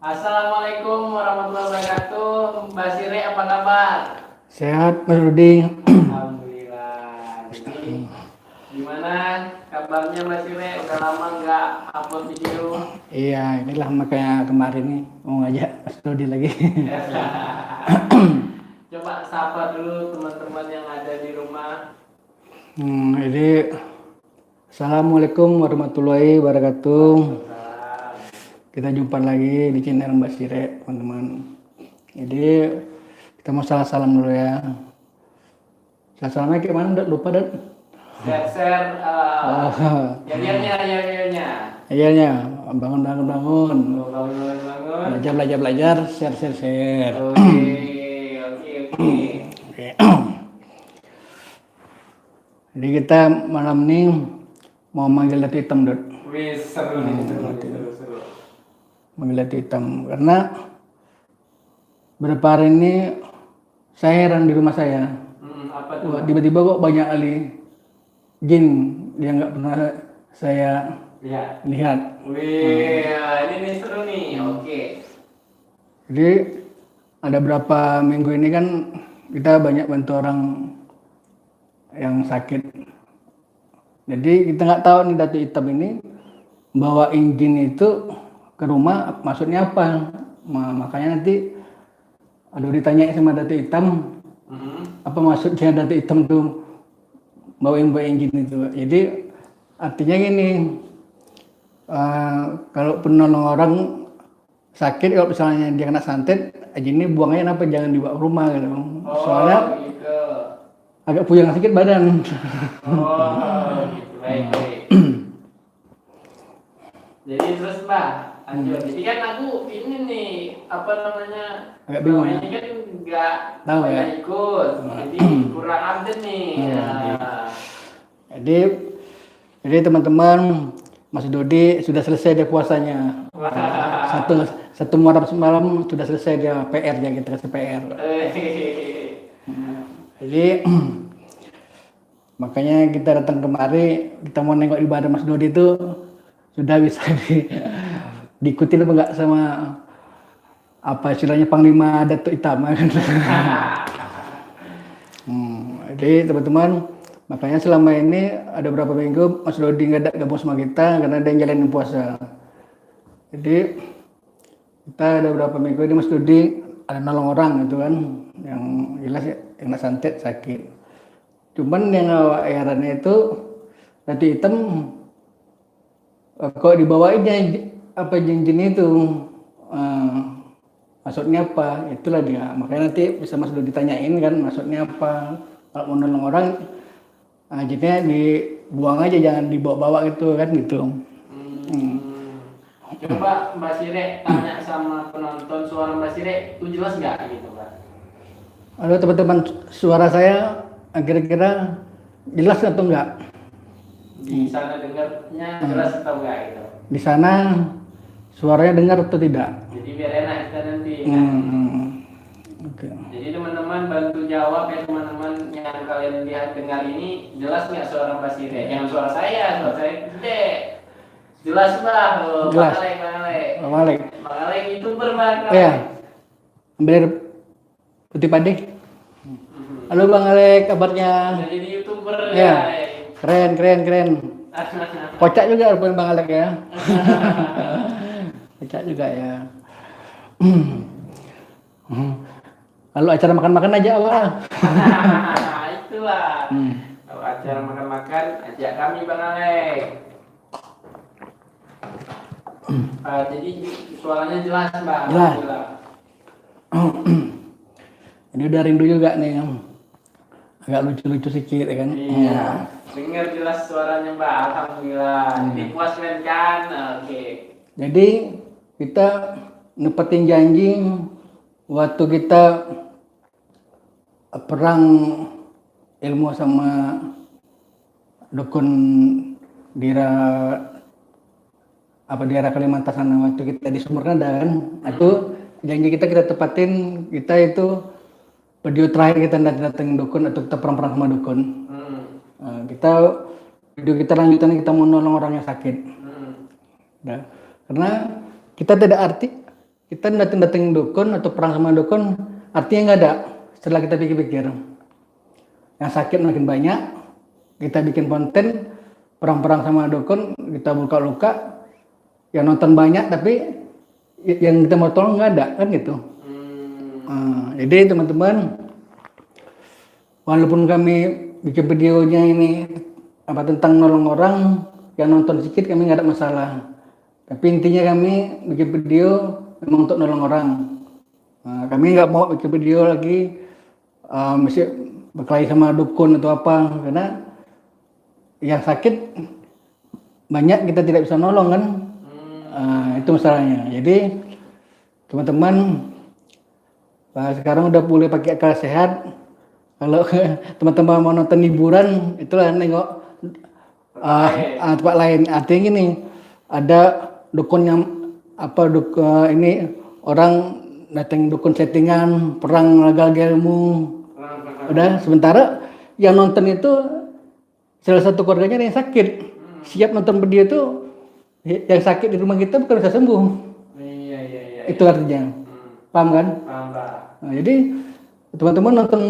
Assalamualaikum warahmatullahi wabarakatuh. Mbak Sire, apa kabar? Sehat, Mas Rudi. Alhamdulillah. Jadi gimana kabarnya Mbak Sire? Udah lama nggak upload video. Iya, inilah makanya kemarin nih mau ngajak Mas Rudi lagi. Coba sapa dulu teman-teman yang ada di rumah. Jadi Assalamualaikum warahmatullahi wabarakatuh. Salam. Kita jumpa lagi di channel Mbak Sire, teman-teman. Jadi kita mau salam dulu ya. Salamnya gimana? Udah lupa dan. Share jadiannya. Akhirnya bangun. Bangun. Belajar, share. Oke. Jadi kita malam ini mau manggil Datu Hitam, Dot. Wih, seru nih, seru. Manggil Datu Hitam karena beberapa hari ini saya heran di rumah saya. Apa tuh? Wah, tiba-tiba kok banyak kali jin yang nggak pernah saya lihat. Wih, ini nih seru nih. Oke. Jadi ada berapa minggu ini kan kita banyak bantu orang yang sakit. Jadi kita nggak tahu nih Datu Hitam ini bawa jin itu ke rumah maksudnya apa. Makanya nanti ditanya sama Datu Hitam apa maksudnya Datu Hitam tuh bawain jin itu. Jadi artinya gini, kalau penolong orang sakit, kalau misalnya dia kena santet, jinnya buangnya kenapa jangan dibawa ke rumah gitu. Soalnya gitu. agak puyeng sedikit badan. Gitu. Baik. Jadi terus Mbak, lanjut. Jadi kan aku ini nih, apa namanya? Agak bingung ya? Ini kan nggak Tahu ya? ikut, jadi kurang update nih. Jadi teman-teman, Mas Dodi sudah selesai dia puasanya. Satu malam sudah selesai dia PR-nya, kita kasih PR. Jadi makanya kita datang kemari, kita mau nengok ibadah Mas Dodi itu sudah bisa diikuti apa enggak sama apa istilahnya Panglima Datu Hitam kan. Jadi teman-teman, makanya selama ini ada beberapa minggu Mas Dodi nggak gabung sama kita karena dia jalanin puasa. Jadi kita ada beberapa minggu ini Mas Dodi ada nolong orang gitu kan, yang jelas ya, yang santet sakit. Cuman yang herannya itu Datu Hitam kok dibawainnya apa jin itu, maksudnya apa? Itulah dia. Makanya nanti bisa Mas Dodi ditanyain kan maksudnya apa. Kalau mau nolong orang, jinnya dibuang aja, jangan dibawa-bawa gitu kan gitu. Coba Mbak Sire tanya sama penonton, suara Mbak Sire itu jelas nggak gitu Mbak? Halo teman-teman, suara saya kira-kira jelas atau enggak? Di sana dengarnya jelas atau enggak gitu? Di sana suaranya dengar atau tidak? Jadi biar enak kita nanti. Okay. Jadi teman-teman bantu jawab ya, teman-teman yang kalian lihat dengar ini jelas nggak suara Mbak Sire? Jangan suara saya gede. Jelas Mbak. Jelas. Bang Alek YouTuber Bang Alek. Iya. Ambil putih padi. Halo Bang Alek, kabarnya? Jadi YouTuber ya. Keren. Kocak juga rupanya Bang Alek ya. Kocak juga ya. Lalu acara makan-makan aja awal. Itulah. Kalau acara makan-makan ajak kami Bang Alek. Jadi suaranya jelas Mbak. Jelas. Ini udah rindu juga nih, agak lucu-lucu sedikit ya kan. Iya. Dengar jelas suaranya Mbak. Alhamdulillah. Jadi puas kan? Oke. Jadi kita nepetin janji waktu kita perang ilmu sama dukun daerah Kalimantan sana, waktu kita di Sumber Nada kan, itu janji kita tepatin. Kita itu video terakhir kita datang dukun atau kita perang sama dukun. Video kita lanjutan kita mau nolong orang yang sakit. Nah, karena kita tidak kita datang dukun atau perang sama dukun artinya nggak ada. Setelah kita pikir-pikir, yang sakit makin banyak, kita bikin konten perang-perang sama dukun, kita buka luka, yang nonton banyak tapi yang kita mau tolong nggak ada kan gitu. Jadi teman-teman, walaupun kami bikin videonya ini apa tentang nolong orang, yang nonton sedikit kami nggak ada masalah. Tapi intinya kami bikin video memang untuk nolong orang. Kami nggak mau bikin video lagi mesti berkelahi sama dukun atau apa, karena yang sakit banyak kita tidak bisa nolong kan. Itu masalahnya. Jadi teman-teman sekarang udah boleh pakai akal sehat. Kalau teman-teman mau nonton hiburan, itulah nengok tempat lain. Artinya gini, ada dukun yang ini orang datang dukun settingan, perang laga ilmu. Udah, sementara yang nonton itu salah satu keluarganya ada yang sakit. Siap nonton video itu, yang sakit di rumah kita bukan bisa sembuh. Iya. Itu artinya. Paham kan? Paham. Nah, jadi teman-teman nonton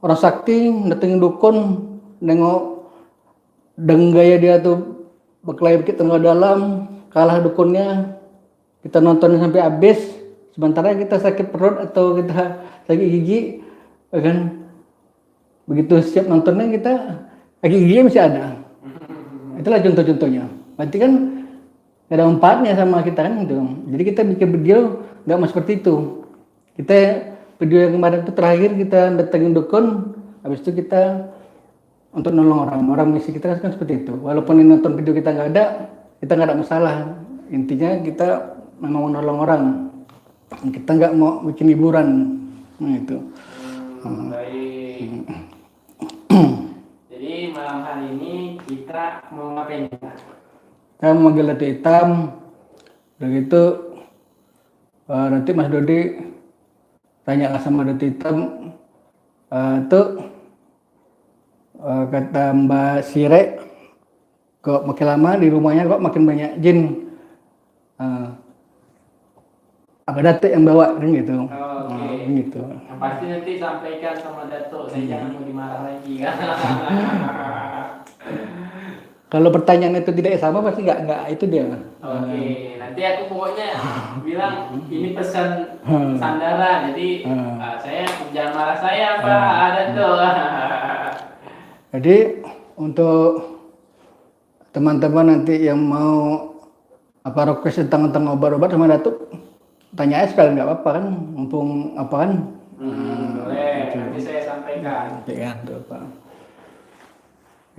orang sakti, datengin dukun, nengok gaya dia tuh berkelahi dikit tenaga dalam, kalah dukunnya, kita nonton sampai habis, sementara kita sakit perut atau kita sakit gigi, kan begitu siap nontonnya kita sakit giginya masih ada. Itulah contoh-contohnya. Berarti kan ada manfaatnya sama kita kan gitu. Jadi kita bikin video nggak mau seperti itu. Kita video yang kemarin itu terakhir kita datengin dukun, habis itu kita untuk nolong orang misi kita kan seperti itu. Walaupun ini nonton video kita nggak ada masalah. Intinya kita memang mau nolong orang, kita nggak mau bikin hiburan. Nah itu. Baik. Jadi malam hari ini kita mau ngapain? Kita memanggil Datu Hitam. Udah gitu nanti Mas Dodi tanya sama Datu Hitam tuh kata Mbak Sire, kok makin lama di rumahnya kok makin banyak jin. Apa Datuk yang bawa kan gitu. Gitu. Yang pasti nanti sampaikan sama Datuk, saya jangan mau dimarah lagi kan. Kalau pertanyaan itu tidak sama pasti nggak itu dia. Oke, nanti aku pokoknya bilang ini pesan sandaran, jadi saya jangan marah saya Pak Datuk. Jadi untuk teman-teman nanti yang mau request tentang obat-obat sama Datuk, tanya aja sekali nggak apa-apa kan, mumpung apa kan. Boleh, nanti saya sampaikan. Ya, tuh Pak.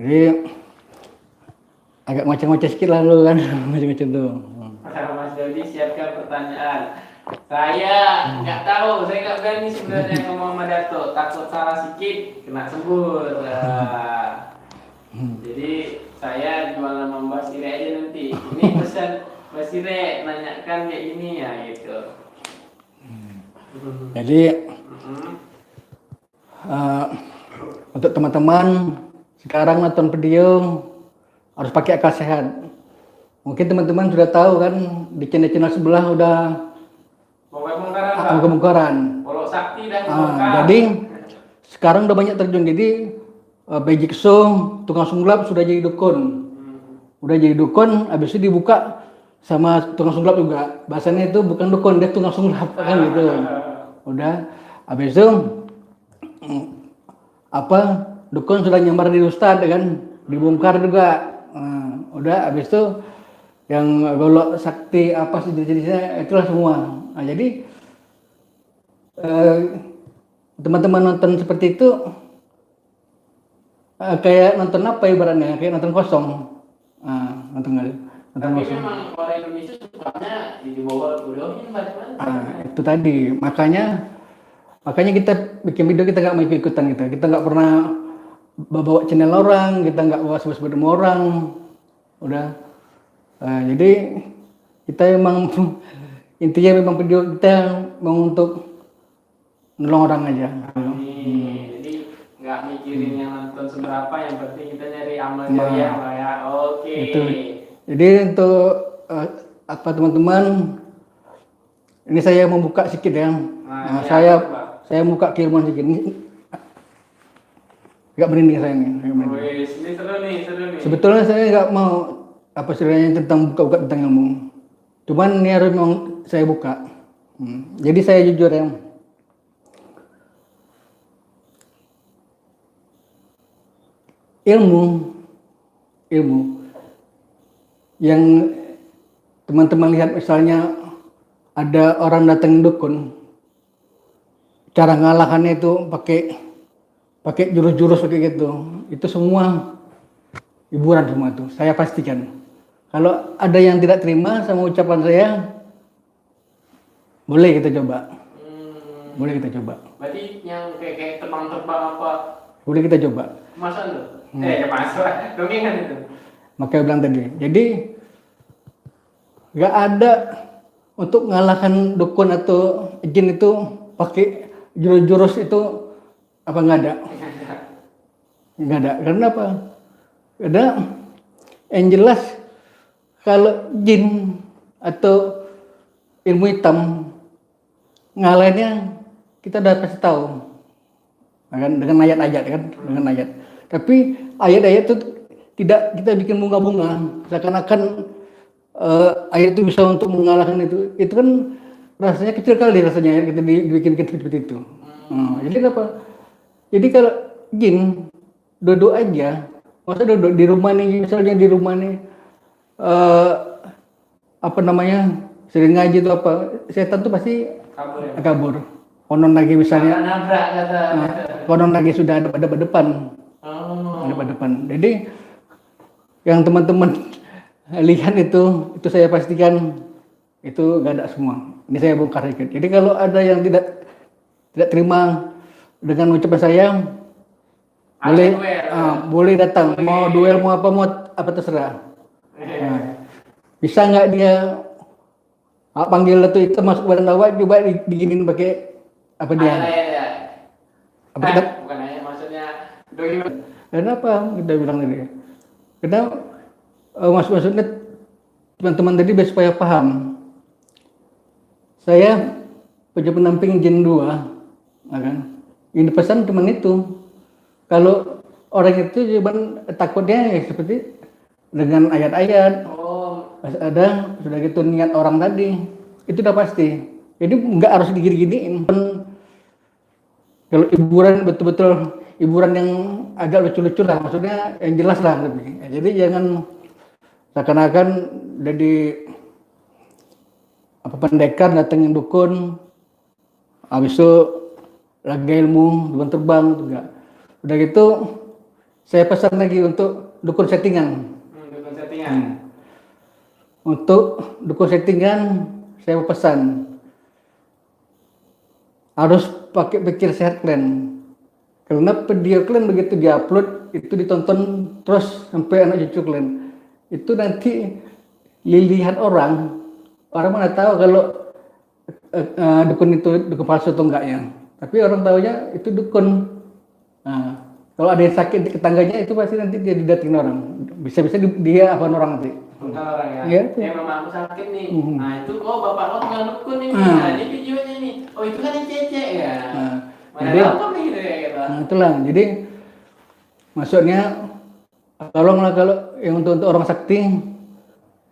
Jadi agak macam-macam sedikit lah lu kan, macam-macam tuh. Mas Dodi siapkan pertanyaan. Saya nggak tahu, saya nggak berani sebenarnya ngomong sama Datuk, takut salah sedikit kena sebut. Jadi saya jual nama Mbak Sire aja nanti. Ini pesan Mbak Sire nanyakan kayak ini ya gitu. Jadi untuk teman-teman sekarang nonton video harus pakai akal sehat. Mungkin teman-teman sudah tahu kan di channel sebelah udah pembongkaran. Kalau sakti dan pembongkar. Jadi sekarang udah banyak terjun. Jadi Magic Show, tukang sunglap sudah jadi dukun. Udah jadi dukun, habis itu dibuka sama tukang sunglap juga. Bahasanya itu bukan dukun, dia tukang sunglap kan gitu. Udah, habis itu dukun sudah nyamar di ustad kan, dibongkar juga. Udah, habis itu yang golok sakti apa sih jenisnya itulah semua. Nah, jadi teman-teman nonton seperti itu kayak nonton apa ibaratnya, kayak nonton kosong. Nonton Tapi kosong. memang orang Indonesia sukanya di bawah bodohin macam-macam. Itu tadi, makanya kita bikin video, kita nggak mau ikut-ikutan gitu. Kita nggak pernah bawa channel orang, kita nggak bawa sebut-sebut sama orang. Udah. Jadi kita memang intinya memang video kita mau untuk nolong orang aja. Jadi nggak mikirin yang nonton seberapa, yang penting kita nyari amal jariah lah ya. Oke. Itu. Jadi untuk teman-teman Ini saya membuka sedikit ya. Nah, ini Saya apa, Pak? saya buka keilmuan sedikit. Ini nggak berani saya ini. Nggak berani. Wih, ini seru nih, seru nih. Sebetulnya saya nggak mau apa istilahnya tentang buka-buka tentang ilmu. Cuman ini harus memang saya buka. Jadi saya jujur ya. Ilmu yang teman-teman lihat misalnya ada orang datang dukun, cara ngalahannya itu pakai jurus-jurus kayak gitu. Itu semua hiburan semua itu. Saya pastikan. Kalau ada yang tidak terima sama ucapan saya, boleh kita coba. Boleh kita coba. Berarti yang kayak terbang-terbang apa? Boleh kita coba. Masa lu? Masa. Dongengan itu. Makanya bilang tadi. Jadi nggak ada untuk ngalahkan dukun atau jin itu pakai jurus-jurus itu apa nggak ada? Nggak ada. Karena apa? Ada yang jelas kalau jin atau ilmu hitam ngalahinnya kita udah pasti tahu. Kan dengan ayat-ayat kan, dengan ayat. Tapi ayat-ayat itu tidak kita bikin bunga-bunga, seakan-akan ayat itu bisa untuk mengalahkan itu. Itu kan rasanya kecil kali rasanya ya, kita dibikin seperti itu. Jadi apa? Jadi kalau jin duduk aja, masa duduk di rumah nih, misalnya di rumah nih apa namanya sering ngaji itu apa setan tuh pasti kabur. Konon lagi misalnya, nabrak kata. konon lagi sudah ada pada depan. Ada pada depan. Jadi yang teman-teman lihat itu saya pastikan itu gak ada semua. Ini saya bongkar sedikit. Jadi kalau ada yang tidak terima dengan ucapan saya, boleh datang. Mau duel mau apa terserah. Bisa nggak dia panggil itu masuk badan awak coba diginin pakai apa dia? Apa kita? Bukan hanya maksudnya doi. Kenapa kita bilang tadi? Karena maksudnya teman-teman tadi biar supaya paham. Saya punya pendamping jin 2, kan? Ini pesan teman itu. Kalau orang itu cuman takutnya ya seperti dengan ayat-ayat. Ada sudah gitu niat orang tadi. Itu udah pasti. Jadi nggak harus digini-giniin. Kalau hiburan betul-betul hiburan yang agak lucu-lucu lah, maksudnya yang jelas lah lebih. Jadi jangan seakan-akan jadi apa pendekar datengin dukun, habis itu lagi ilmu terbang enggak. Udah gitu saya pesan lagi untuk dukun settingan. Dukun settingan. Untuk dukun settingan saya pesan harus pakai pikir sehat kalian. Karena video kalian begitu diupload itu ditonton terus sampai anak cucu kalian. Itu nanti dilihat orang mana tahu kalau dukun itu dukun palsu atau enggak ya. Tapi orang tahunya itu dukun. Nah, kalau ada yang sakit di tetangganya itu pasti nanti dia didatengin orang. Bisa-bisa dia apa orang nanti. Orang ya. Ya. Memang aku sakit nih. Nah itu bapak lo tinggal dukun nih. Nah ini videonya nih. Oh itu kan yang cece ya. Jadi apa nih gitu ya gitu. Nah itulah. Jadi maksudnya tolonglah kalau yang untuk orang sakti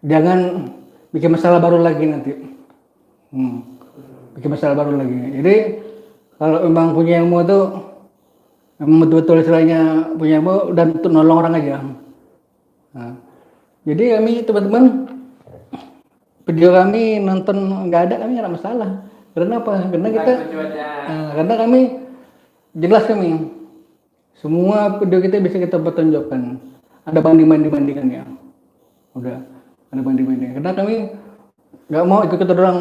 jangan bikin masalah baru lagi nanti. Bikin masalah baru lagi. Jadi kalau memang punya ilmu itu memang betul-betul istilahnya punya ilmu dan untuk nolong orang aja. Nah, jadi kami teman-teman video kami nonton nggak ada kami nggak ada masalah. Karena apa? Karena kita karena kami jelas kami semua video kita bisa kita pertunjukkan. Ada bandingannya. Udah ada banding-banding. Karena kami nggak mau ikut-ikutan orang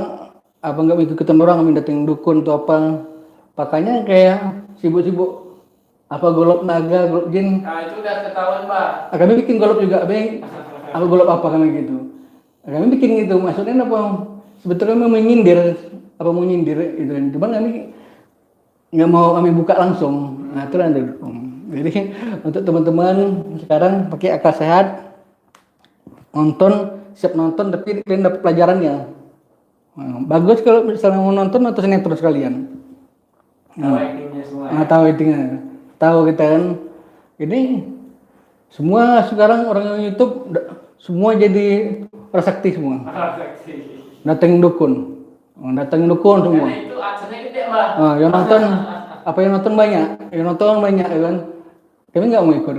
nggak mau ikut-ikutan orang kami datang dukun atau apa. Pakainya kayak sibuk-sibuk golop naga, golop jin. Nah itu udah ketahuan Pak. Kami bikin golop juga, apa golop apa kami gitu. Kami bikin gitu, maksudnya apa? Sebetulnya mau menyindir itu. Cuman kami nggak mau kami buka langsung. Nah itu nanti. Jadi untuk teman-teman sekarang pakai akal sehat, siap nonton tapi kalian dapat pelajarannya. Bagus kalau misalnya mau nonton atau sinetron sekalian. Tahu actingnya semua. Tahu actingnya. Tahu kita kan. Ini semua sekarang orang yang YouTube semua jadi prasakti semua. Datang dukun. Datang dukun semua. Karena itu adsennya gede, Mbak. Yang nonton yang nonton banyak, ya kan. Kami nggak mau ikut,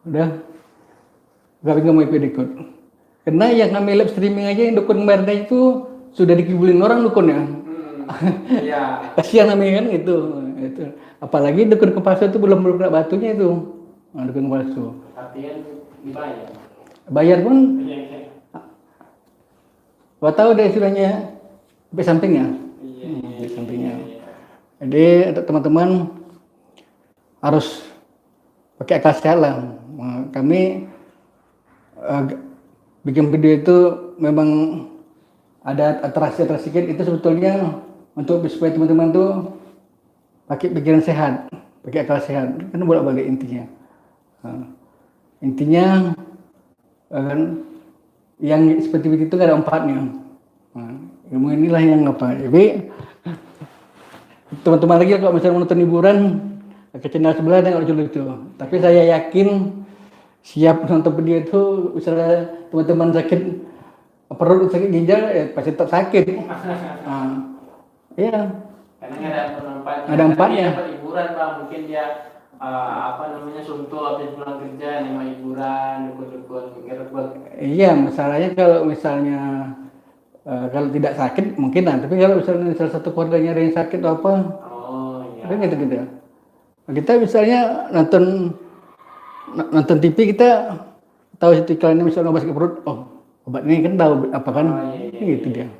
udah, nggak mau ikut. Karena yang kami live streaming aja yang dukun kemarin itu sudah dikibulin orang dukunnya. Iya. Kasihan namanya kan itu. Apalagi dukun palsu itu belum kena batunya itu. Dukun palsu. Artinya dibayar. Bayar pun, Iya. nggak tahu deh istilahnya, sampai sampingnya. Iya. Sampingnya. Jadi untuk teman-teman harus pakai akal sehat lah. Kami bikin video itu memang ada atraksi sedikit itu sebetulnya untuk supaya teman-teman tuh pakai pikiran sehat, pakai akal sehat, kan bolak-balik intinya. Intinya yang seperti itu nggak ada empatnya. Ilmu inilah yang apa? Jadi teman-teman lagi kalau misalnya menonton hiburan ke channel sebelah tengok lucu-lucu. Tapi saya yakin siap nonton video itu misalnya teman-teman sakit perut, sakit ginjal, pasti tetap sakit. Iya. Karena nggak ada pemanfaatnya. Ada manfaatnya. Dapat hiburan, Bang. Mungkin dia suntuk habis pulang kerja nengok hiburan, dukun-dukun, ngerebut. Iya, masalahnya kalau misalnya kalau tidak sakit mungkin lah, tapi kalau misalnya salah satu keluarganya ada yang sakit atau apa, kan gitu. Kita misalnya nonton TV, kita tahu itu iklannya misalnya obat sakit perut, obat ini kan tahu apa kan, gitu dia.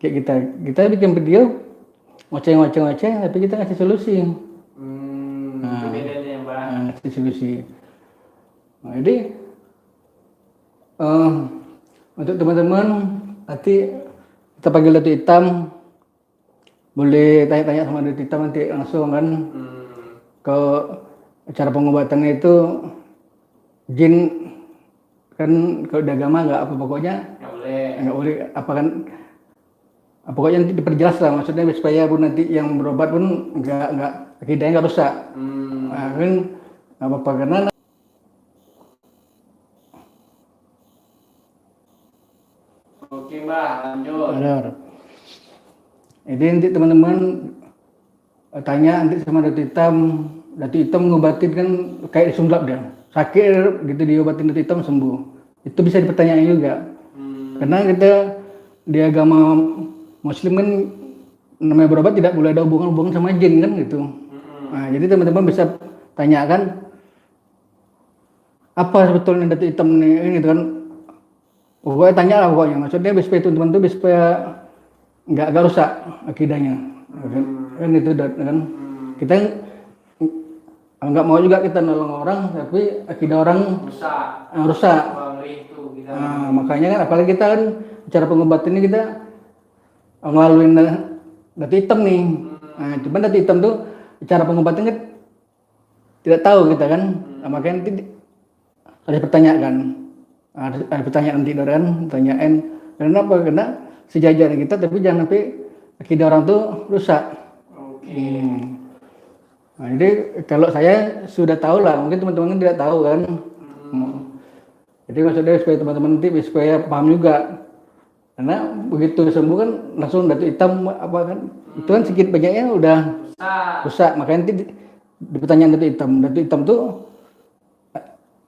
Kayak kita bikin video ngoceh, tapi kita ngasih solusi. Bedanya, Mbak. Ngasih solusi. Jadi untuk teman-teman nanti kita panggil Datuk Hitam, boleh tanya-tanya sama Datuk Hitam nanti langsung kan. Ke cara pengobatannya itu jin kan kalau di agama nggak apa pokoknya nggak boleh apa kan, pokoknya nanti diperjelas lah, maksudnya supaya pun nanti yang berobat pun nggak akidahnya nggak rusak. Kan nggak apa-apa karena Oke, Mbak, lanjut. benar. Jadi nanti teman-teman tanya nanti sama Datuk Hitam ngobatin kan kayak disunggap dia. Sakit gitu diobatin Datuk Hitam sembuh. Itu bisa dipertanyakan juga. Karena kita di agama Muslim kan namanya berobat tidak boleh ada hubungan sama jin kan gitu. Jadi teman-teman bisa tanyakan apa sebetulnya Datuk Hitam ini gitu kan. Pokoknya tanya lah pokoknya. Maksudnya supaya teman-teman tuh supaya nggak rusak akidahnya. Kan itu kan. Kita nggak mau juga kita nolong orang tapi akidah orang rusak. Makanya kan apalagi kita kan cara pengobatan ini kita ngelaluin Datuk Hitam nih. Cuman Datuk Hitam tuh cara pengobatan kan tidak tahu kita kan. Makanya nanti harus pertanyakan. Ada pertanyaan nanti kan, tanyain kenapa? Karena sejajar kita tapi jangan sampai akidah orang tuh rusak. Jadi kalau saya sudah tahu lah, mungkin teman-teman tidak tahu kan. Jadi maksudnya supaya teman-teman nanti supaya paham juga. Karena begitu sembuh kan langsung Datuk Hitam apa kan, itu kan sedikit banyaknya udah rusak. Makanya nanti di pertanyaan Datuk Hitam tuh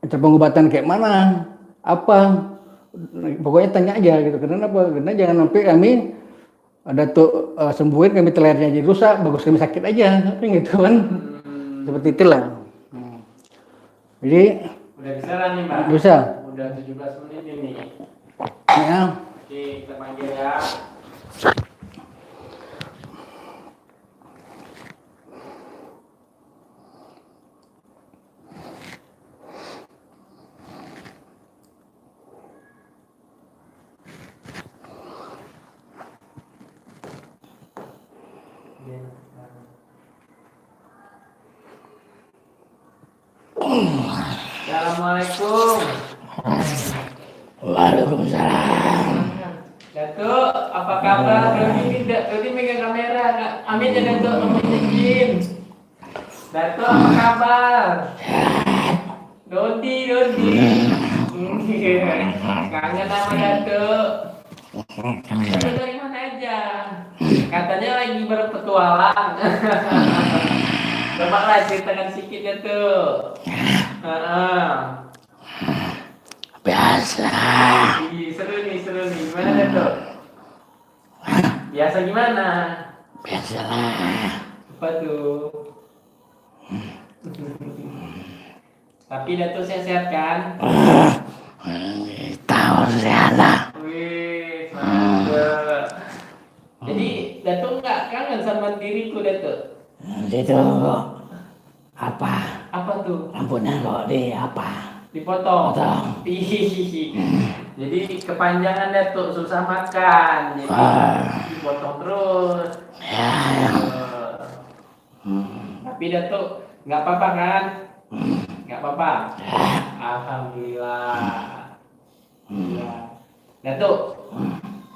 cara pengobatan kayak mana, apa, pokoknya tanya aja gitu. Karena apa? Karena jangan sampai kami Datuk sembuhin kami telernya jadi rusak, bagus kami sakit aja, kan gitu kan. Seperti itulah. Jadi udah bisa lah nih, Mbak. Bisa. Udah 17 menit ini. Ya. Oke, kita panggil ya. Assalamualaikum. Waalaikumsalam. Datuk, apa kabar? Dodi megang kamera. Amin ya Dato, amin izin. Dato, apa kabar? Dodi. Kangen sama Dato. Dato dari mana aja? Katanya lagi berpetualang. Coba lah ceritakan sedikit Dato. Biasa. Seru nih. Gimana Dato? Biasa gimana? Biasalah. Apa tuh? Tapi Dato sehat-sehat kan? Tahu sehat lah. Wih, mantap. Jadi Dato nggak kangen sama diriku Dato? Itu apa? Apa tuh? Rambutnya kok di apa? Dipotong. Potong. Ih, jadi kepanjangan Dato susah makan. Jadi dipotong terus. Ya. Tapi Dato nggak apa-apa kan? Nggak apa-apa. Alhamdulillah. Ya. Dato,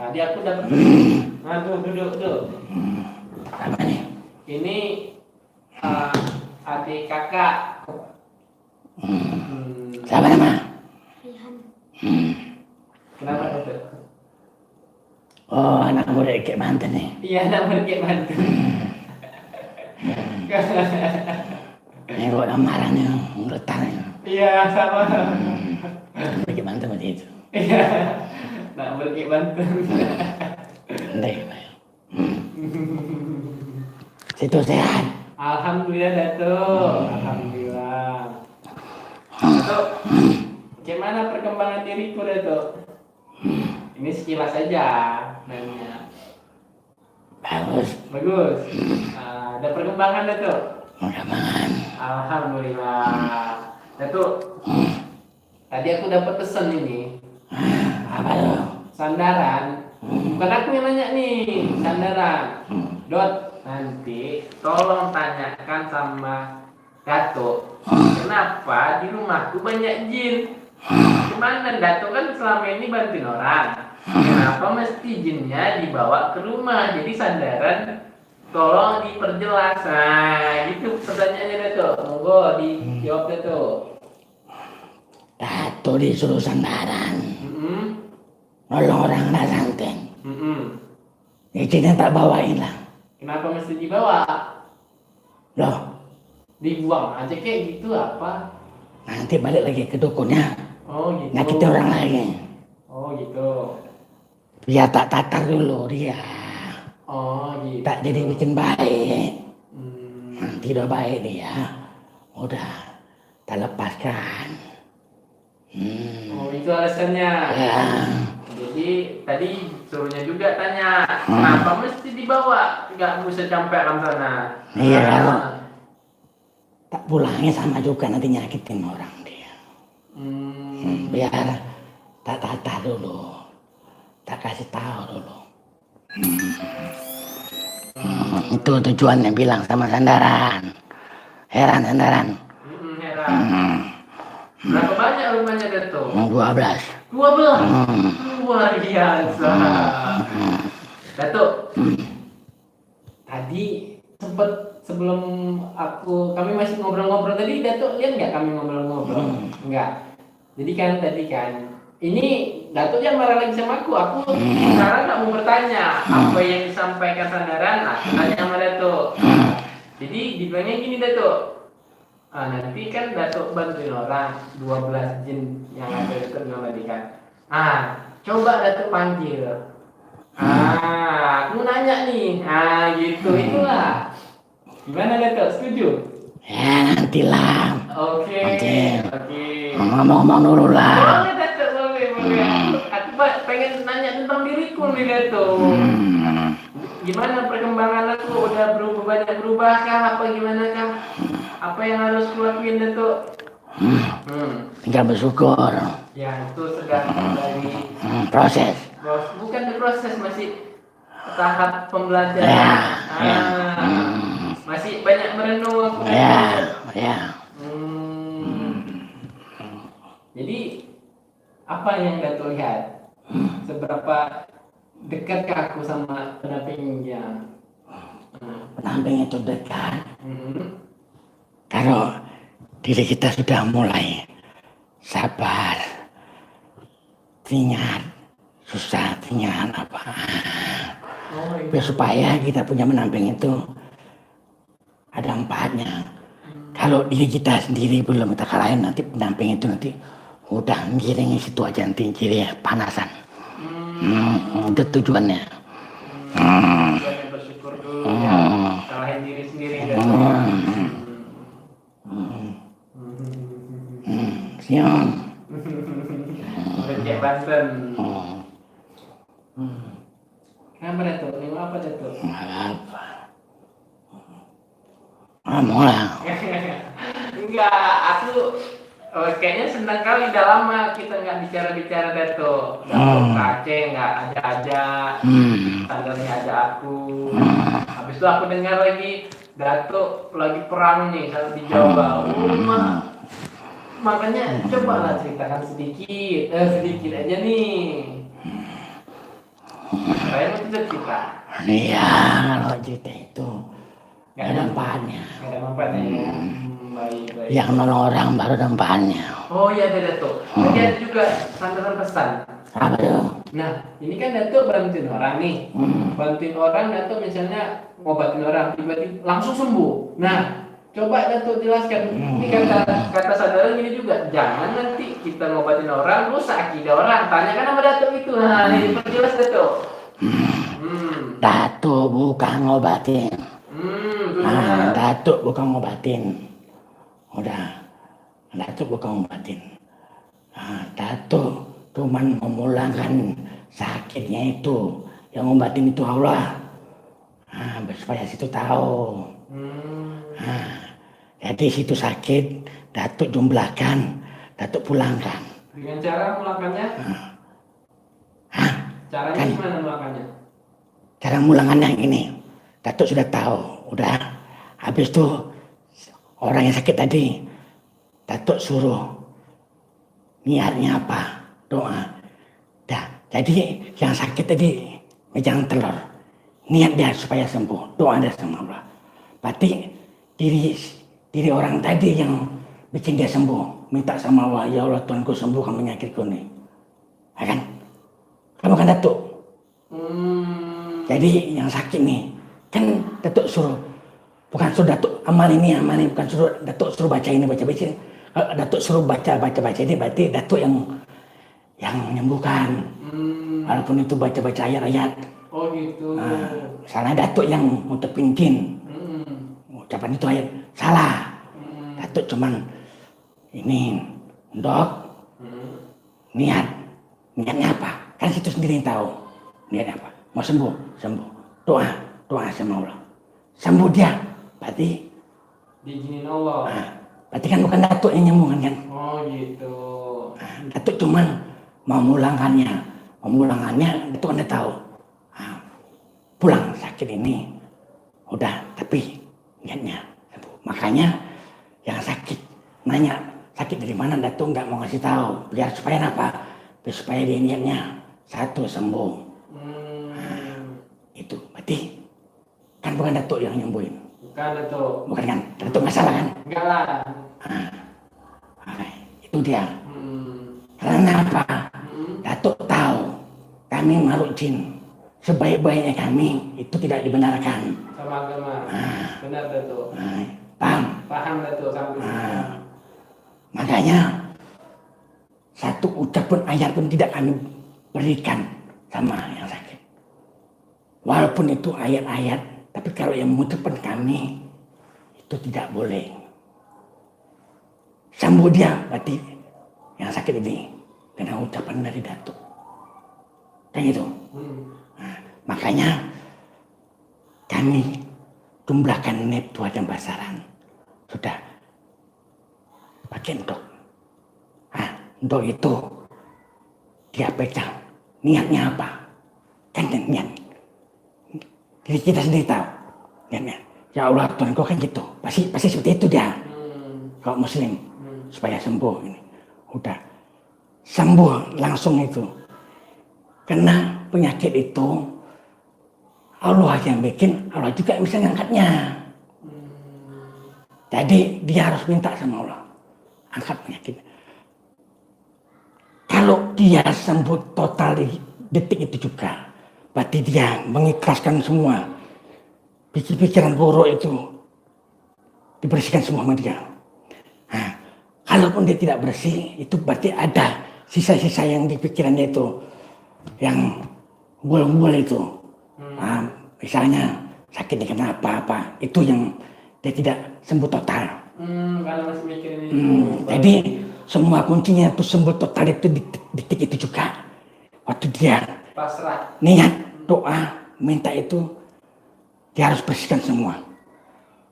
tadi aku dapat. Aduh, duduk. Apa nih? Ini adik kakak. Siapa nama? Kenapa Dato? Oh, anak muda kayak Banten nih. Iya, nama dia bantu. Ini kok lamarannya ngeretarnya. Iya, sama. Kayak Banten seperti itu. Iya, nak berkek bantu. Baik. Situ sehat. Alhamdulillah Dato. Alhamdulillah. Dato, gimana perkembangan diriku Dato? Ini sekilas saja nanya. Bagus. Ada perkembangan Dato? Mudah-mudahan. Alhamdulillah. Dato, tadi aku dapat pesan ini. Apa tuh? Sandaran. Bukan aku yang nanya nih, sandaran. Dot, nanti tolong tanyakan sama Dato, kenapa di rumahku banyak jin? Gimana Dato kan selama ini bantuin orang. Kenapa mesti jinnya dibawa ke rumah? Jadi sandaran tolong diperjelas. Nah, gitu pertanyaannya Dato. Monggo dijawab Dato. Dato disuruh sandaran. Nolong orang nggak santeng. Izinnya tak bawain lah. Kenapa mesti dibawa? Loh, Dibuang aja kayak gitu apa? nanti balik lagi ke dukunnya. Oh gitu. Nyakitin orang lagi. Oh gitu. Biar tak tatar dulu dia. Oh gitu. Tak jadi bikin baik. Hmm. Nanti udah baik dia. Udah, tak lepaskan. Oh itu alasannya. Ya. Jadi tadi suruhnya juga tanya kenapa mesti dibawa? Nggak bisa sampai kan sana. Iya kalau tak pulangnya sama juga nanti nyakitin orang dia. Biar tak tatar dulu. Tak kasih tahu dulu. Itu tujuannya bilang sama sandaran. Heran sandaran. Heran. Berapa banyak rumahnya Dato? 12. 12. Luar biasa. Dato. Tadi sempet sebelum kami masih ngobrol-ngobrol tadi, Dato lihat nggak kami ngobrol-ngobrol? Enggak. Jadi kan tadi kan ini Dato jangan marah lagi sama aku. Aku sekarang nggak mau bertanya apa yang disampaikan sandaran. Aku tanya sama Dato. Jadi dibilangnya gini Dato. Nanti kan Dato bantuin orang 12 jin yang ada Dato bilang tadi kan. Coba Dato panggil. Aku nanya nih. Gitu itulah. Gimana Dato? Setuju? Ya nantilah. Oke. Ngomong-ngomong dulu lah. Boleh Dato, boleh. Aku pengen nanya tentang diriku nih Dato. Gimana perkembangan aku? Udah banyak berubah kah? Apa gimana kah? Apa yang harus kulakuin Dato? Tinggal bersyukur. Ya itu sedang dari Proses. bukan di proses, masih tahap pembelajaran. Masih banyak merenung aku. Ya. Jadi apa yang Dato lihat? Seberapa dekat ke aku sama pendampingnya. Pendamping itu dekat. Hmm. Kalau diri kita sudah mulai sabar, ingat susah, ingat apa. Biar supaya kita punya pendamping itu ada manfaatnya. Kalau diri kita sendiri belum kita kalahin, nanti pendamping itu nanti udah ngiring situ aja, nanti kiri panasan. Itu tujuannya. Tujuannya bersyukur dulu ya, salahin diri sendiri dan Siang. udah kayak Banten. Kenapa Datuk? Nengok apa Datuk? Apa? Mau lah. Enggak, aku kayaknya senang kali udah lama kita nggak bicara-bicara Datuk. Datuk ke Aceh nggak ada aja, sandarnya ada aku. Habis itu aku dengar lagi Datuk lagi perang nih di Jawa. Makanya cobalah ceritakan sedikit aja nih. Saya mau cerita. Iya, kalau cerita itu gak ada manfaatnya. Nggak ada manfaatnya ya. Baik. Yang nolong orang baru ada manfaatnya. Oh iya ada Datuk. Tadi ada juga santaran pesan. Apa tuh? Nah, ini kan Datuk bantuin orang nih. Bantuin orang Datuk misalnya ngobatin orang tiba-tiba langsung sembuh. Nah, coba Datuk jelaskan. Ini kata saudara gini juga, jangan nanti kita ngobatin orang rusak akidah orang. Tanyakan sama Datuk itu. Nah, ini perjelas Datuk. Datuk bukan ngobatin. Datuk bukan ngobatin. Udah, Datuk bukan ngobatin. Datuk cuman memulangkan sakitnya itu. Yang ngobatin itu Allah. Supaya situ tahu. Jadi situ sakit, Datuk jumlahkan, Datuk pulangkan. Dengan cara mulakannya? Caranya Kan. gimana mulakannya? Cara mulangannya ini, Datuk sudah tahu, udah. Habis itu orang yang sakit tadi, Datuk suruh niatnya apa, doa. Dah, jadi yang sakit tadi megang telur, niat dia supaya sembuh, doa dia sama Allah. Berarti diri orang tadi yang bikin dia sembuh, minta sama Allah, ya Allah Tuhanku sembuhkan penyakitku nih, ya kan? Kamu kan Datuk. Jadi yang sakit nih, kan Datuk suruh, bukan suruh Datuk amal ini, bukan suruh Datuk suruh baca ini, baca. Kalau Datuk suruh baca ini berarti Datuk yang menyembuhkan. Walaupun itu baca ayat-ayat. Oh gitu. Salah Datuk yang ngucapin jin. Ucapan itu ayat salah. Datuk cuman ini dok niatnya apa? Kan situ sendiri yang tahu niatnya apa. Mau sembuh, doa sama Allah. Sembuh dia, berarti Diizinin Allah. Berarti kan bukan Datuk yang nyembuhkan kan? Oh gitu. Datuk cuman mau mulangkannya, Datuk kan tahu. Pulang sakit ini, udah, tapi niatnya sembuh. Makanya yang sakit nanya sakit dari mana, Datuk nggak mau ngasih tahu. Biar supaya apa? Biar supaya dia niatnya satu sembuh. Itu berarti kan bukan Datuk yang nyembuhin. Bukan Datuk. Bukan kan? Datuk nggak salah kan? Enggak lah. Itu dia. Karena apa? Datuk tahu kami makhluk jin. Sebaik-baiknya kami itu tidak dibenarkan. Sama agama. Benar Datuk. Paham Datuk sampai sini. Makanya satu ucapan ayat pun tidak kami berikan sama yang sakit. Walaupun itu ayat-ayat, tapi kalau yang mengucapkan kami itu tidak boleh. Sembuh dia berarti yang sakit ini karena ucapan dari Datuk. Kayak gitu. Makanya kami jumlahkan net tua dan basaran. Sudah pakai entok. Entok itu dia pegang. Niatnya apa? Kan niat. Jadi kita sendiri tahu niatnya. Ya Allah Tuhan kau kan gitu. Pasti seperti itu dia. Kalau Muslim supaya sembuh ini. Udah sembuh langsung itu. Karena penyakit itu Allah yang bikin, Allah juga yang bisa ngangkatnya. Jadi dia harus minta sama Allah, angkat penyakit. Kalau dia sembuh total di detik itu juga, berarti dia mengikhlaskan semua pikiran buruk itu, dibersihkan semua sama dia. Nah, kalaupun dia tidak bersih, itu berarti ada sisa-sisa yang di pikirannya itu, yang gul-gul itu. Nah, misalnya sakitnya kena apa-apa, itu yang dia tidak sembuh total. Kalau masih mikirin itu. Jadi semua kuncinya itu sembuh total itu di detik itu juga. Waktu dia Pasrah. niat doa minta itu, dia harus bersihkan semua.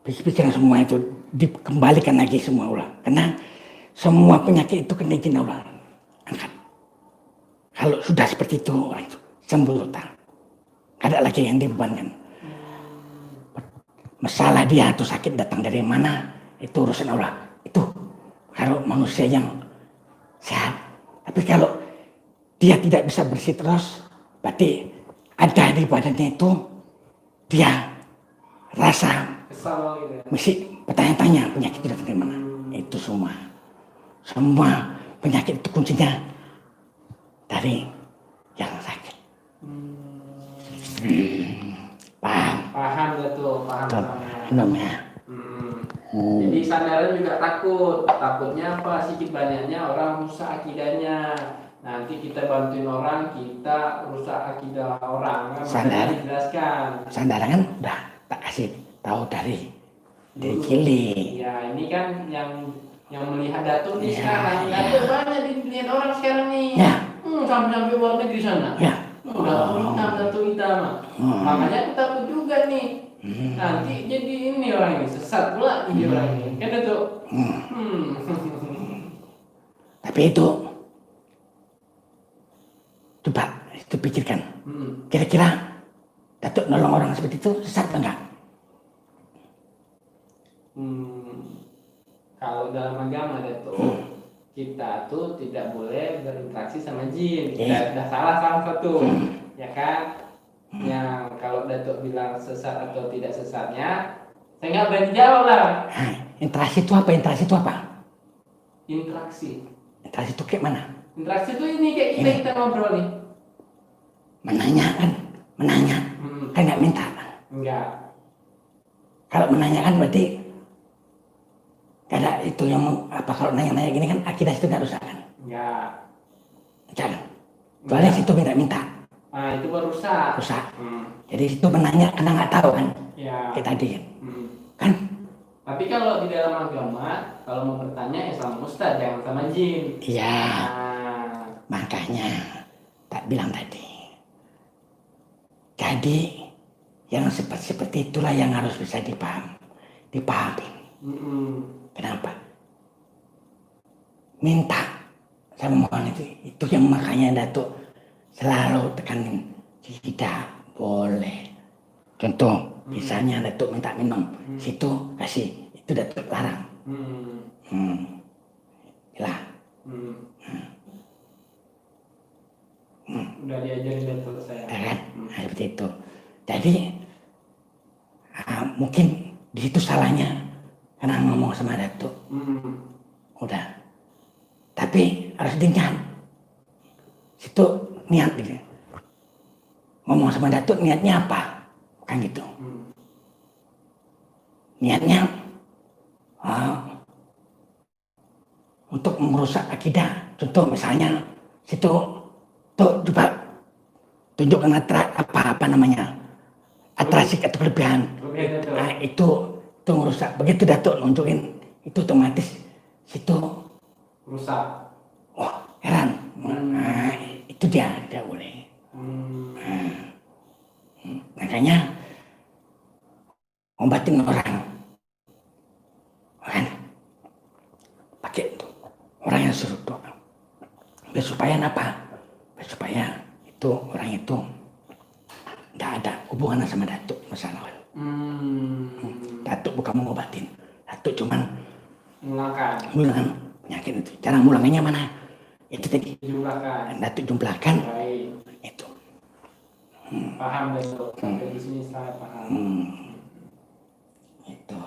Pikiran semua itu dikembalikan lagi semua Allah. Karena semua penyakit itu kena izin Allah angkat. Kalau sudah seperti itu, orang itu sembuh total. Gak ada lagi yang dibebankan. Masalah dia itu sakit datang dari mana, itu urusan Allah. Itu kalau manusia yang sehat. Tapi kalau dia tidak bisa bersih terus, berarti ada di badannya itu, dia rasa Kesal gitu ya. mesti bertanya-tanya penyakit itu dari mana. Itu semua penyakit itu kuncinya dari yang sakit. Paham? Paham Datuk, paham. Belum ya? Jadi sandaran juga takutnya apa, sedikit banyaknya orang rusak akidahnya. Nanti kita bantuin orang, kita rusak akidah orang kan. Sadar. Dijelaskan. Sandaran kan udah tak kasih tahu dari cilik. Ya ini kan yang melihat Datuk nih Ya, sekarang. ya. Datuk banyak dilihat orang sekarang nih. Ya. Sampai luar negeri sana. Ya. Datuk hitam. Makanya aku takut juga nih. Nanti jadi ini orang ini sesat pula jadi orang ini. Kan Datuk? Tapi itu coba itu pikirkan. Kira-kira Datuk nolong orang seperti itu sesat apa enggak? Kalau dalam agama Datuk, kita tuh tidak boleh berinteraksi sama jin. Iya. Udah salah satu, ya kan? Yang kalau Datuk bilang sesat atau tidak sesatnya, saya nggak berani jawab lah. Nah, interaksi itu apa? Interaksi itu apa? Interaksi. Interaksi itu kayak mana? Interaksi itu ini kayak kita ngobrol nih. Menanya kan? Menanya. Kan nggak minta. Enggak. Kalau menanyakan berarti ada itu yang apa, kalau nanya-nanya gini kan akidah itu nggak rusak kan? Enggak. Jangan. Soalnya situ minta-minta. Nah itu baru rusak. Rusak. Jadi situ menanya karena nggak tahu kan? Ya. Kayak tadi kan? Tapi kalau di dalam agama, kalau mau bertanya ya sama ustaz, jangan sama jin. Iya. Nah, Makanya tak bilang tadi. Jadi yang seperti itulah yang harus bisa dipahami. Kenapa? Minta sama mohon itu yang makanya Datuk selalu tekanin, tidak boleh. Contoh, misalnya Datuk minta minum, situ kasih, itu Datuk larang. Lah. Udah diajarin Datuk saya. Kan? Nah, seperti itu. Jadi mungkin di situ salahnya karena ngomong sama Datuk. Udah. Tapi harus diingat. Situ niat gitu. Ngomong sama Datuk niatnya apa? Kan gitu. Niatnya untuk merusak akidah. Contoh misalnya situ tuh coba tunjukkan apa namanya atrasi atau kelebihan. Nah, itu merusak. Begitu Datuk nunjukin itu otomatis situ Rusak. wah heran. Nah, itu dia boleh. Makanya ngobatin orang kan pakai itu orang yang suruh doa supaya apa? Supaya itu orang itu nggak ada hubungan sama Datuk masalah. Datuk bukan mengobatin, Datuk cuman mulangkan penyakit itu. Cara mulangannya mana? Itu tadi. Jumlahkan. Datuk jumlahkan. Baik. Itu. Paham Dato. Sampai di sini saya paham. Itu.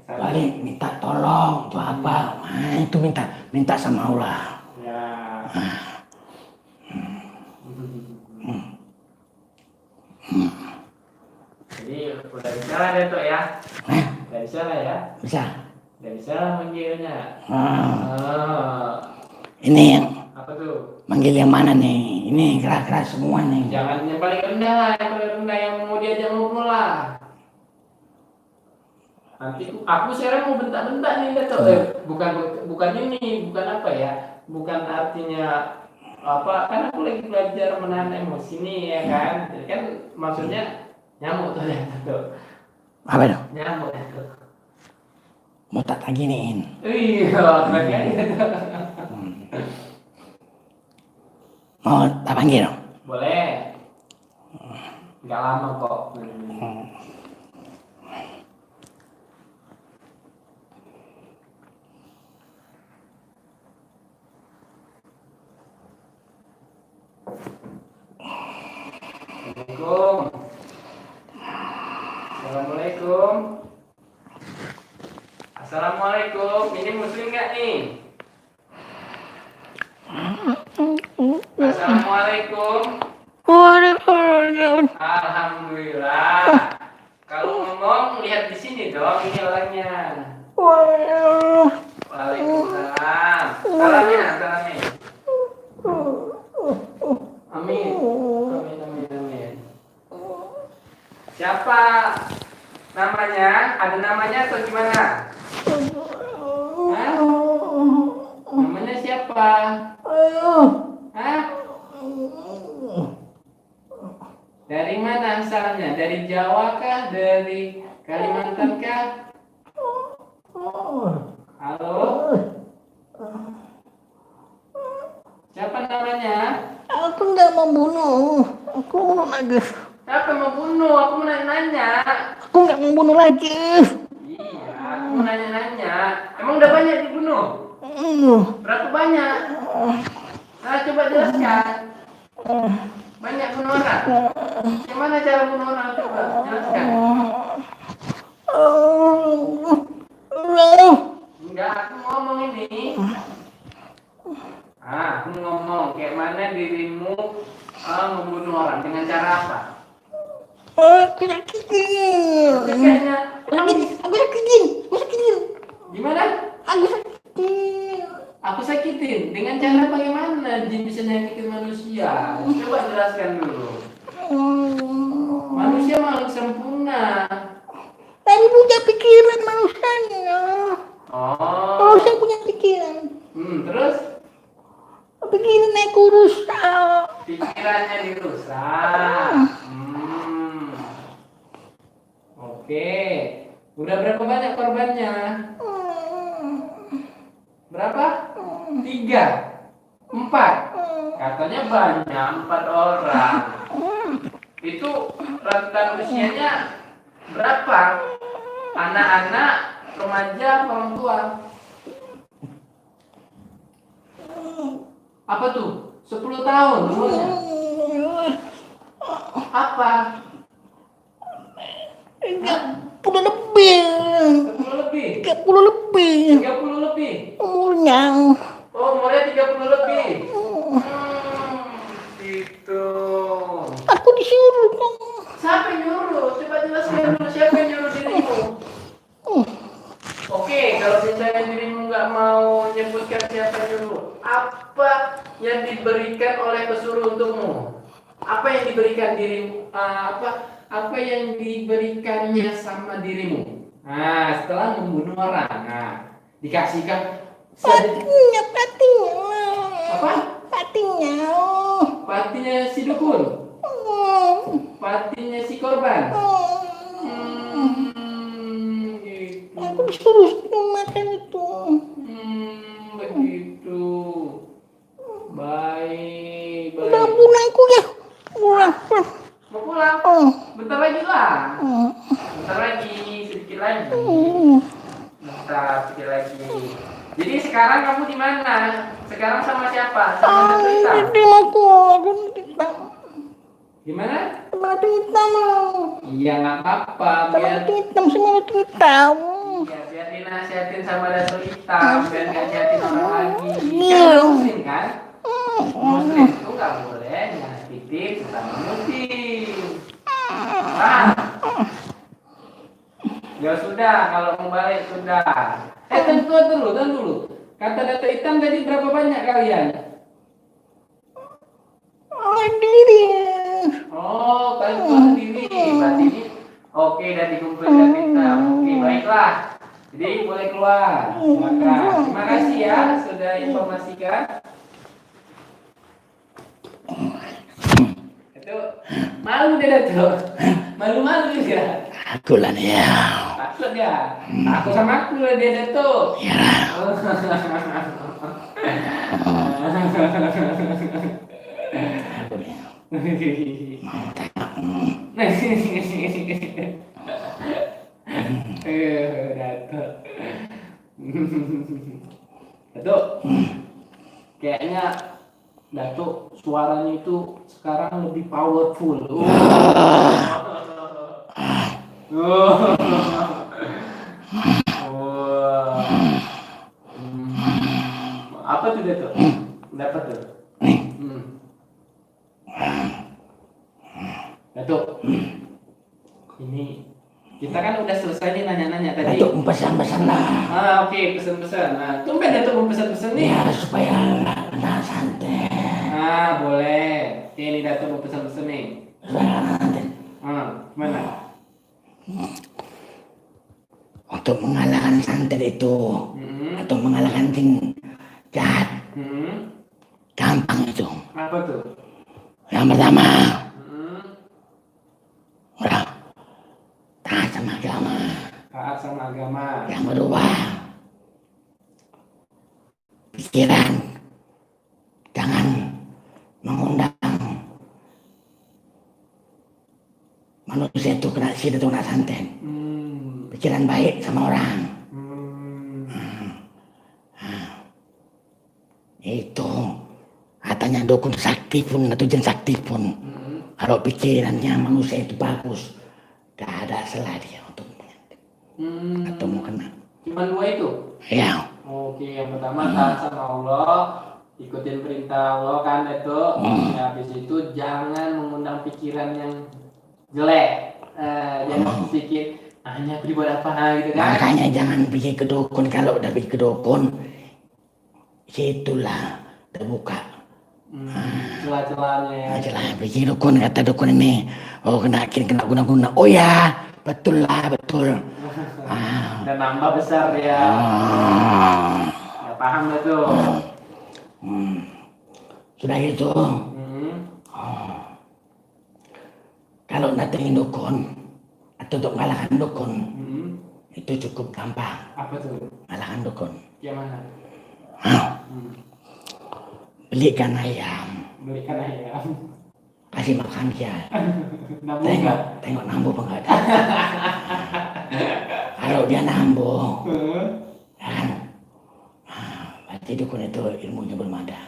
Saya- Balik minta tolong tuh apa? Nah, itu minta sama Allah. Ya. Jadi udah bisa lah Dato ya. Udah bisa lah ya. Bisa. Udah bisa lah manggilnya. Ini yang Apa tuh? manggil yang mana nih? Ini keras-keras semua nih. Jangan yang paling rendah lah, yang paling rendah yang mau diajak ngobrol lah. Nanti aku sekarang mau bentak-bentak nih Dato. Bukan ini, bukan apa ya? Bukan artinya apa? Kan aku lagi belajar menahan emosi nih ya kan. Jadi kan maksudnya nyamuk tuh Dato. Apa dong? Nyamuk Dato. Mau tak giniin. Iya, keren aja Dato. Mau tak panggil dong? Boleh. Nggak lama kok. Assalamualaikum. Assalamualaikum. Assalamualaikum. Ini muslim nggak nih? Assalamualaikum. Waalaikumsalam. Alhamdulillah. Kalau ngomong lihat di sini dong, ini orangnya. Waalaikumsalam. Salamnya, salamnya. Amin. Amin, amin, amin. Siapa namanya? Ada namanya atau gimana? Hah? Namanya siapa? Hah? Dari mana asalnya? Dari Jawa kah? Dari Kalimantan kah? Halo? Siapa namanya? Aku nggak membunuh. Aku lagi. Siapa yang mau bunuh? Aku mau nanya-nanya. Aku nggak membunuh lagi. Iya, aku mau nanya-nanya. Emang udah banyak dibunuh? Berapa banyak? Nah, coba jelaskan. Banyak bunuh orang. Gimana cara bunuh orang? Coba jelaskan. Enggak, aku ngomong ini. Aku ngomong kayak mana dirimu membunuh orang dengan cara apa? Kayaknya gimana? Aku sakitin. Dengan cara bagaimana jin bisa nyakitin manusia? Coba jelaskan dulu. Manusia makhluk sempurna. Tadi punya pikiran manusianya. Oh. Manusia punya pikiran. Terus Pikirannya rusak. pikirannya dirusak. Oke. Udah berapa banyak korbannya? Berapa? 3, 4. Katanya banyak, 4 orang. Itu rentan usianya berapa? Anak-anak, remaja, orang tua? Apa tuh? 10 tahun umurnya? Apa? 30 lebih. 10 lebih? 30 lebih. 30 lebih? Umurnya. Oh, umurnya 30 lebih? Gitu. Aku disuruh kok. Siapa yang nyuruh? Coba jelaskan dulu siapa yang nyuruh dirimu. Oke, kalau misalnya dirimu nggak mau menyebutkan siapa yang nyuruh, apa yang diberikan oleh pesuruh untukmu? Apa yang diberikan dirimu? Apa yang diberikannya sama dirimu? Nah, setelah membunuh orang, dikasihkan Patinya. apa? Patinya. Patinya si dukun, patinya si korban. Gitu. Aku disuruh makan itu. Begitu. Baik, Udah baik. pulang aku ya. Pulang. Mau pulang? Bentar lagi lah. Bentar lagi, sedikit lagi. Bentar, sedikit lagi. Jadi sekarang kamu di mana? sekarang sama siapa? Sama Datuk Hitam? Ini aku hitam. Gimana? Batu hitam. Iya nggak apa-apa, biar Batu hitam, semua batu hitam. iya, biar dinasihatin sama Datuk Hitam, biar nggak jahatin orang lagi. Iya. Kan muslim kan? Muslim itu nggak boleh nyakitin sesama muslim. Ah. Ya sudah, kalau mau balik sudah. Tentu dulu. Kata Datuk Hitam tadi berapa banyak kalian? Sendiri. Oh, kalian keluar sendiri. Berarti ini oke, dan dikumpul Datuk Hitam. Oke, baiklah. Jadi boleh keluar. Silakan. Terima kasih ya sudah informasikan. Itu malu deh Datuk. Malu-malu dia. Aku lah nih ya. Takut dia. Takut sama aku lah dia Datuk. Ya. Datuk. Datuk. Kayaknya Datuk suaranya itu sekarang lebih powerful. Oh. Apa tuh Datuk? Dapat tuh. Datuk. Ini kita kan udah selesai nih nanya-nanya tadi. Datuk pesan-pesan lah. Oke, pesan-pesan. Nah, tumben Datuk mau pesan-pesan nih. Ya supaya anak santai. Boleh. Oke, ini Datuk mau pesan-pesan nih. Supaya anak santai. Gimana? Untuk mengalahkan santet itu atau mengalahkan jin jahat gampang itu. Apa tuh? Yang pertama udah taat sama agama. Taat sama agama. Yang kedua pikiran jangan mengundang manusia itu kena sihir atau kena santet. Pikiran baik sama orang. Itu katanya dukun sakti pun atau jin sakti pun kalau pikirannya manusia itu bagus gak ada salah dia untuk atau mau kena. Cuma dua itu? Ya. Oke, yang pertama taat sama Allah, ikutin perintah Allah kan itu. Ya, habis itu jangan mengundang pikiran yang jelek. Jangan sedikit hanya beri buat apa gitu kan. Makanya jangan pergi ke dukun. Kalau udah pergi ke dukun situlah terbuka Celah-celahnya ya. celah pergi dukun, kata dukun ini kena guna-guna. Oh ya betul lah, betul. Dan nambah besar ya. Ya paham dah tuh. Sudah itu kalau datengin dukun atau untuk mengalahkan dukun itu cukup gampang. Apa tuh? Mengalahkan dukun. Yang mana? Belikan ayam, Berikan ayam. kasih makan dia. Nambung nggak? Tengok nambuh apa enggak ada. Kalau dia nambuh, kan, berarti dukun itu ilmunya belum ada.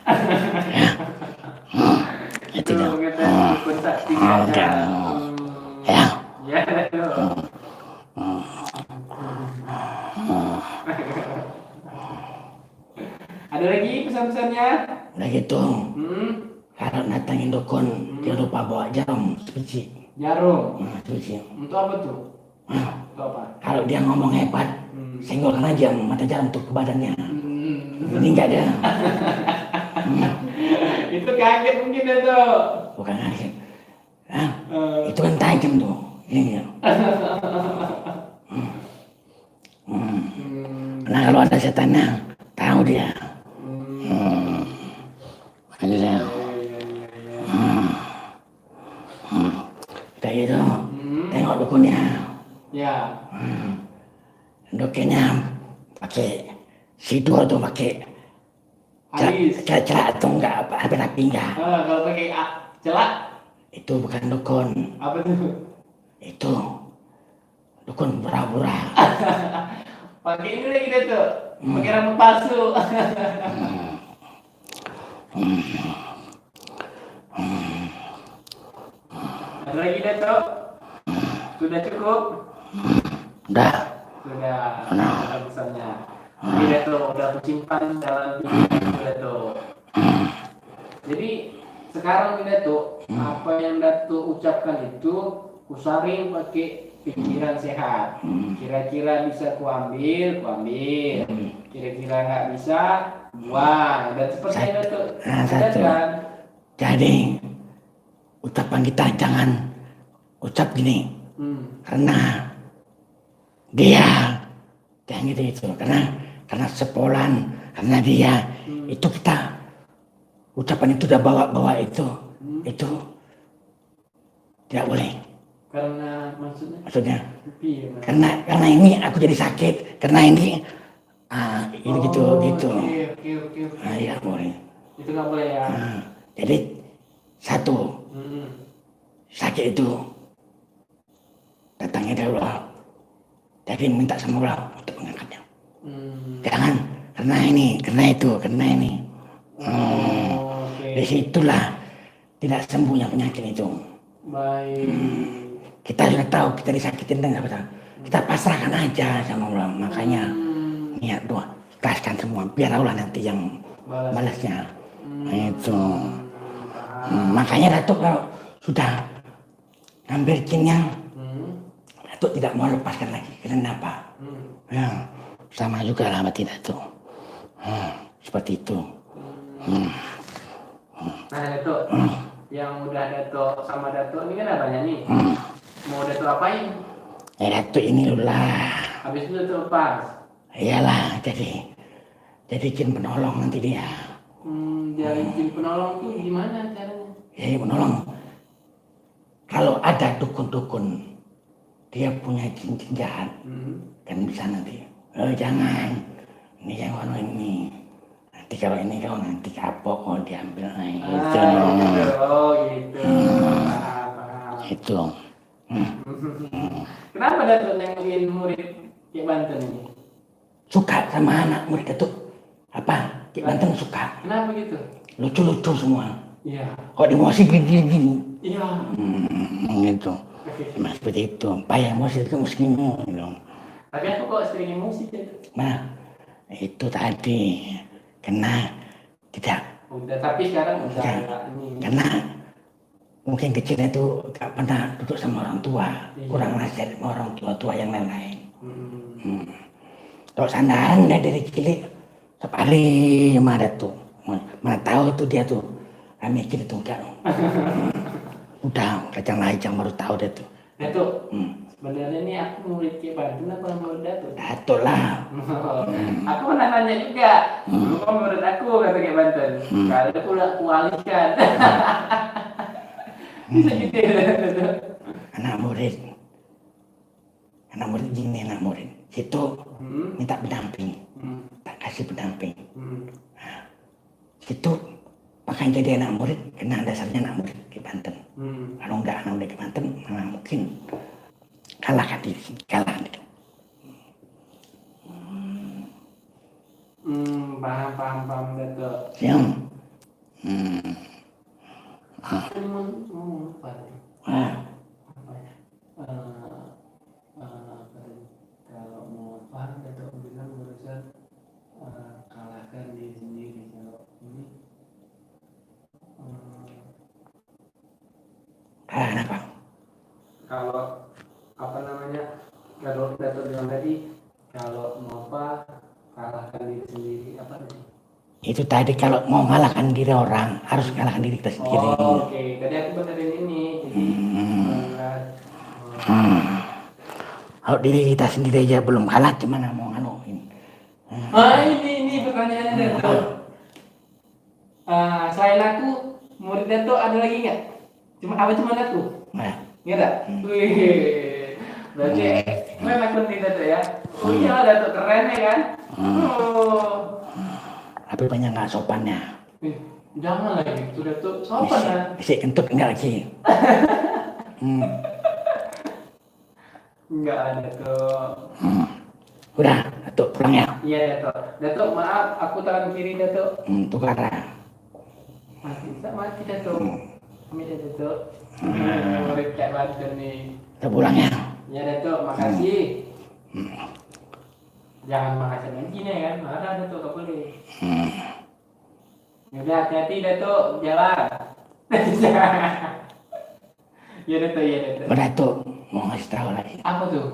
Itu dah. Dukun sakti ada. Ya. Ya, tuh. Ada lagi pesan-pesannya? Udah gitu, kalau datangin dukun, jangan lupa bawa jarum sebiji. Jarum. Sebiji. Untuk apa tuh? Untuk apa? Kalau dia ngomong hebat, senggolkan aja mata jarum tuh ke badannya. Ini enggak dia. Itu kaget mungkin ya tuh. Bukan kaget. Itu kan tajam tuh. Ini ya. Nah kalau ada setannya, tahu dia. Ini dia. Kayak gitu. Tengok dukunnya. Ya. Dukunnya pakai sidu atau pakai Alis. celak atau enggak apa api enggak. Kalau pakai celak, Itu bukan dukun. apa tuh? Itu dukun pura-pura. Pakai ini lagi deh tuh. Pakai rambut palsu. Ada lagi Datuk? Sudah cukup? Udah. Sudah pesannya. Jadi Datuk udah kusimpan dalam pikiran Datuk. Jadi sekarang nih Datuk, apa yang Datuk ucapkan itu kusaring pakai pikiran sehat. Kira-kira bisa kuambil. Kira-kira nggak bisa, buang. Dan seperti itu Datuk. Satu. Kan? Jadi ucapan kita jangan ucap gini, karena dia kayak gitu itu, karena sepolan, karena dia itu kita ucapan itu udah bawa itu tidak boleh. Karena maksudnya iya, karena ini aku jadi sakit, karena ini ini gitu. Oke. Iya boleh. Itu nggak boleh ya. Jadi satu, sakit itu datangnya dari Allah, jadi minta sama Allah untuk mengangkatnya. Jangan karena ini. Disitulah tidak sembuhnya penyakit itu. Baik. Kita sudah tahu kita disakitin dan apa, kita pasrahkan aja sama Allah. Makanya niat doa, ikhlaskan semua, biar Allah nanti yang balasnya. Itu. Makanya Datuk kalau sudah ngambil jinnya, Datuk tidak mau lepaskan lagi. Kenapa? Ya, sama juga lah mati Datuk. Seperti itu. Nah Datuk, yang udah Datuk sama Datuk ini kan ada banyak nih. Mau Datuk apain? Datuk ini lah. Habis itu Datuk lepas. Iyalah, jadi jin penolong nanti dia. Jadi jin penolong tuh gimana caranya? Ya menolong. Kalau ada dukun-dukun, dia punya jin jahat, kan bisa nanti. Jangan, ini yang warna ini. Nanti kalau ini kau nanti kapok kau diambil gitu. Paham. Itu. Kenapa Datuk nengokin murid Ki Banten ini? Suka sama anak murid itu. Apa? Ki Banten suka. Kenapa gitu? Lucu-lucu semua. Iya. Kok emosi gini-gini. Iya. Gitu. Mas seperti itu. Payah emosi itu mestinya. Gitu. Tapi aku kok sering emosi Datuk. Nah, itu tadi. Karena tidak. Udah, tapi sekarang udah ini. Karena mungkin kecilnya itu gak pernah duduk sama orang tua. Kurang nasihat sama orang tua yang lain-lain. Kalau sandaran dari cilik sekali sama Datuk. Mana tahu itu dia tuh. Kami mikir itu enggak. Udah kacang lajang baru tahu dia tuh. Datuk, sebenarnya ini aku murid Ki Banten apa murid Datuk? Datuk lah. Aku pernah nanya juga. Lu kan murid aku kata Ki Banten. Kalau aku kualihkan. Bisa gitu ya Datuk. Anak murid gini anak murid. Situ minta pendamping. Tak kasih pendamping. Situ makanya jadi anak murid, kena dasarnya anak murid Ki Banten. Kalau enggak anak murid Ki Banten, mana mungkin kalahkan diri. Paham Datuk. Siang. Aku mau lupa. Kalau mau paham Datuk bilang berusaha kalahkan diri sendiri. Kalau ini Kenapa? kalau apa namanya, kalau Datuk bilang tadi kalau mau apa kalahkan diri sendiri apa nih? Itu tadi kalau mau mengalahkan diri orang harus mengalahkan diri kita sendiri. Oke. Tadi aku benerin ini. Jadi Kalau diri kita sendiri aja belum kalah, gimana mau nganuin? ini pertanyaannya Datuk. Selain aku, murid Datuk ada lagi nggak? Cuma aku? Nah, Nggak ada? Wih, berarti memang penting Datuk ya. Oh iya Datuk keren ya kan? tapi banyak nggak sopannya. Jangan lagi, itu Datuk sopan lah. Isi kentut enggak lagi. Enggak ada Datuk. Udah, Datuk pulang ya. Iya Datuk. Datuk maaf, aku tangan kiri Datuk. Tukar lah. Mati Datuk. Kami Datuk. Murid kayak Banten nih. Kita pulang ya. Ya Datuk, makasih. Jangan makasih lagi nih kan, marah Datuk, gak boleh. Yaudah, hati-hati Datuk, jalan. Ya Datuk, ya Datuk. Oh Datuk, mau ngasih tahu lagi. Apa tuh?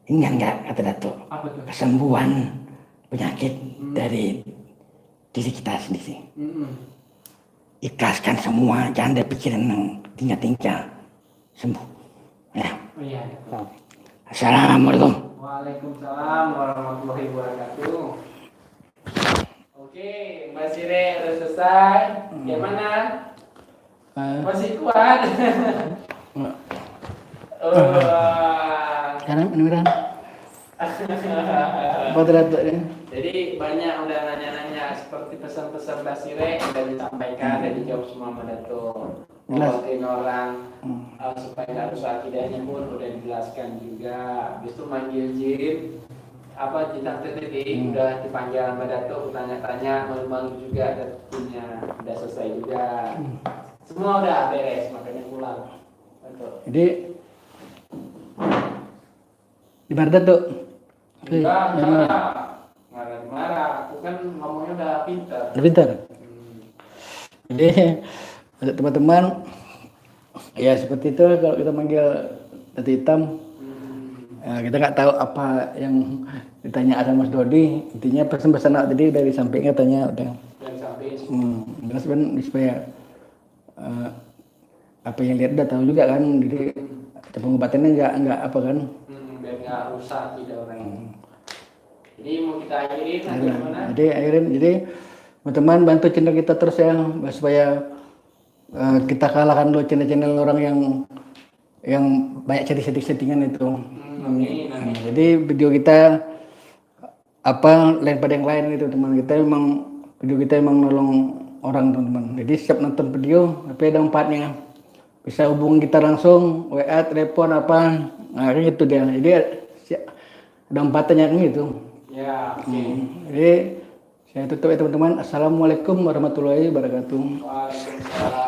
Ingat nggak kata Datuk? Apa tuh? Kesembuhan penyakit dari diri kita sendiri. Ikhlaskan semua, jangan ada pikiran yang tinggal-tinggal. Sembuh. Ya. Oh iya Datuk. Assalamualaikum. Waalaikumsalam warahmatullahi wabarakatuh. Oke, Mbak Sire udah selesai. Gimana? Masih kuat? Karena beneran. Apa Datuk ini? Jadi banyak udah nanya-nanya seperti pesan-pesan Mbak Sire udah disampaikan dan dijawab semua sama Datuk. Ngobatin orang supaya nggak rusak akidahnya pun udah dijelaskan juga. Habis itu manggil jin apa cinta titik udah dipanggil sama Datuk, tanya-tanya malu-malu juga Datuknya udah selesai juga. Semua udah beres, makanya pulang. Datuk. Jadi di mana Datuk? Enggak, enggak marah. Aku kan ngomongnya udah pinter. Udah pintar. Jadi untuk teman-teman ya seperti itu kalau kita manggil Datuk Hitam. Ya, kita nggak tahu apa yang ditanya ada Mas Dodi. Intinya pesan-pesan tadi dari sampingnya tanya udah. Dan sampai Sebenarnya supaya apa yang lihat udah tahu juga kan. Jadi pengobatannya nggak apa kan. biar nggak rusak tidak orang. Jadi mau kita akhirin atau gimana? Jadi teman-teman bantu channel kita terus ya supaya kita kalahkan dulu channel-channel orang yang banyak setting-settingan itu. Amin. Jadi video kita apa lain pada yang lain itu teman kita video kita memang nolong orang teman-teman. Jadi setiap nonton video tapi ada manfaatnya. Bisa hubungi kita langsung WA, telepon apa, nah itu dia. Jadi ada manfaatnya gitu. Ya, oke. Jadi saya tutup ya teman-teman. Assalamualaikum warahmatullahi wabarakatuh. Waalaikumsalam.